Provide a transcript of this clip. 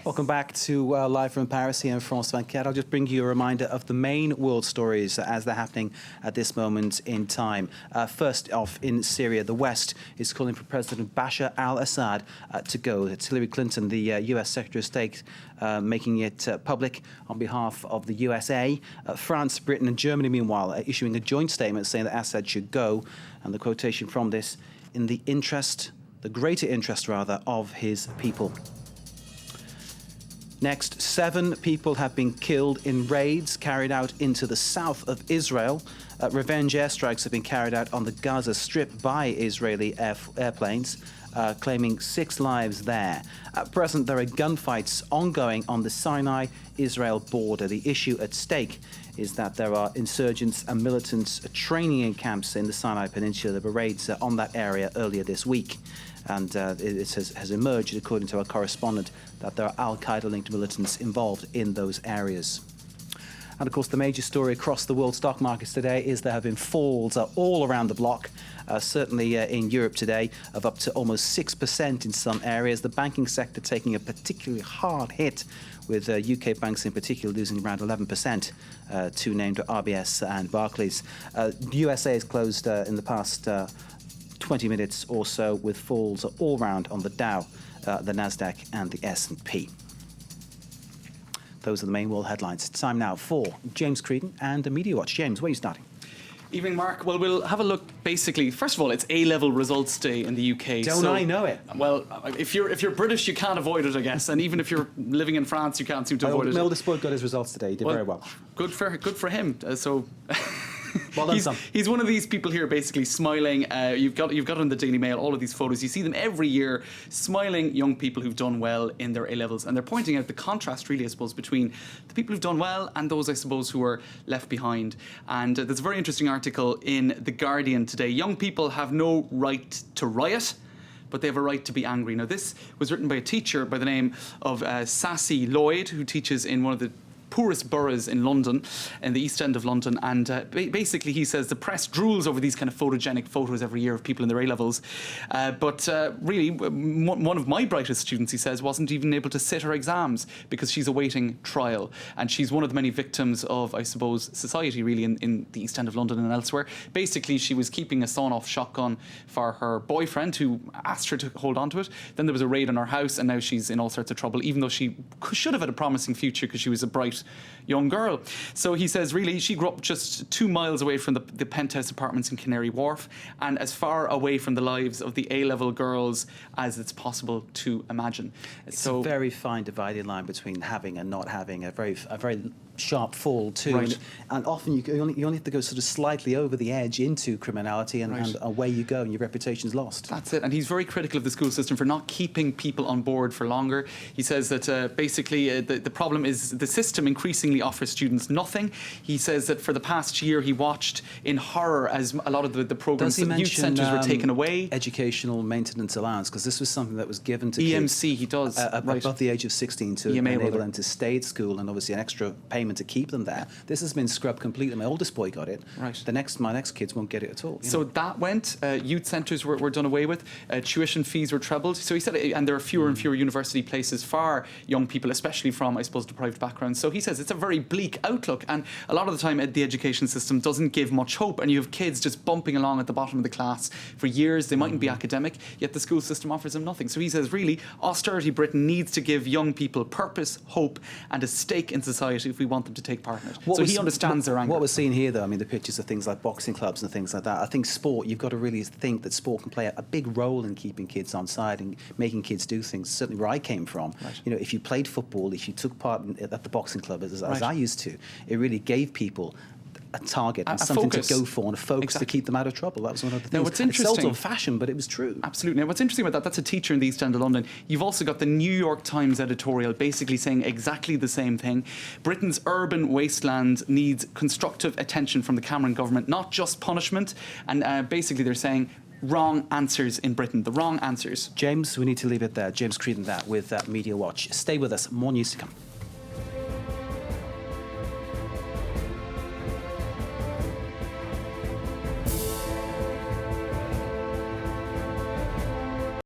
Welcome back to Live from Paris here in France 24. I'll just bring you a reminder of the main world stories as they're happening at this moment in time. First off, in Syria, the West is calling for President Bashar al-Assad to go. It's Hillary Clinton, the US Secretary of State, making it public on behalf of the USA. France, Britain and Germany, meanwhile, issuing a joint statement saying that Assad should go. And the quotation from this, in the interest, the greater interest rather, of his people. Next, 7 people have been killed in raids carried out into the south of Israel. Revenge airstrikes have been carried out on the Gaza Strip by Israeli airplanes, claiming 6 lives there. At present, there are gunfights ongoing on the Sinai-Israel border. The issue at stake is that there are insurgents and militants training in camps in the Sinai Peninsula. There were raids on that area earlier this week. And it has emerged, according to our correspondent, that there are al-Qaeda-linked militants involved in those areas. And of course, the major story across the world stock markets today is there have been falls all around the block, certainly in Europe today, of up to almost 6% in some areas. The banking sector taking a particularly hard hit, with UK banks in particular losing around 11%, two named RBS and Barclays. USA has closed in the past 20 minutes or so with falls all round on the Dow, the Nasdaq and the S&P. Those are the main world headlines. It's time now for James Creedon and the Media Watch. James, where are you starting? Evening, Mark. Well, we'll have a look. Basically, first of all, it's A-level results day in the UK. Don't I know it? Well, if you're British, you can't avoid it, I guess. And even if you're living in France, you can't seem to avoid it. My oldest boy got his results today. He did very well. Good for him. Well done, son. He's one of these people here, basically smiling. You've got it in the Daily Mail, all of these photos. You see them every year, smiling young people who've done well in their A-levels, and they're pointing out the contrast, really, I suppose, between the people who've done well and those, I suppose, who are left behind. And there's a very interesting article in The Guardian today. Young people have no right to riot, but they have a right to be angry. Now, this was written by a teacher by the name of Sassy Lloyd, who teaches in one of the poorest boroughs in London, in the East End of London, and basically he says the press drools over these kind of photogenic photos every year of people in their A-levels, but really one of my brightest students, he says, wasn't even able to sit her exams because she's awaiting trial, and she's one of the many victims of, I suppose, society really in the East End of London and elsewhere. Basically, she was keeping a sawn-off shotgun for her boyfriend, who asked her to hold on to it. Then there was a raid on her house, and now she's in all sorts of trouble, even though she should have had a promising future because she was a bright young girl. So he says, really, she grew up just 2 miles away from the penthouse apartments in Canary Wharf, and as far away from the lives of the A-level girls as it's possible to imagine. It's a very fine dividing line between having and not having, a very sharp fall too, right. and often you only have to go sort of slightly over the edge into criminality, and away you go, and your reputation's lost. That's it. And he's very critical of the school system for not keeping people on board for longer. He says that basically the problem is the system increasingly offers students nothing. He says that for the past year he watched in horror as a lot of the programs at youth centres were taken away. Educational maintenance allowance, because this was something that was given to EMC, kids he does above the age of 16 to enable them to stay at school, and obviously an extra payment to keep them there. This has been scrubbed completely. My oldest boy got it. Right. My next kids won't get it at all. So that went. Youth centres were done away with. Tuition fees were trebled. So he said, and there are fewer and fewer university places for young people, especially from, I suppose, deprived backgrounds. So he says it's a very bleak outlook, and a lot of the time the education system doesn't give much hope, and you have kids just bumping along at the bottom of the class for years. They mightn't be academic, yet the school system offers them nothing. So he says, really, austerity Britain needs to give young people purpose, hope, and a stake in society if we want them to take part in it. He understands their anger. What we're seeing here, though, I mean, the pictures of things like boxing clubs and things like that. I think sport, you've got to really think that sport can play a big role in keeping kids on side and making kids do things. Certainly where I came from, you know, if you played football, if you took part at the boxing club, as I used to, it really gave people a target and something focus to go for, and a focus to keep them out of trouble. That was one of the things. Now, what's interesting, it's old-fashioned, but it was true. Absolutely. Now, what's interesting about that's a teacher in the East End of London. You've also got the New York Times editorial basically saying exactly the same thing. Britain's urban wasteland needs constructive attention from the Cameron government, not just punishment. And basically they're saying wrong answers in Britain, the wrong answers. James, we need to leave it there. James Creedon, that with Media Watch. Stay with us. More news to come.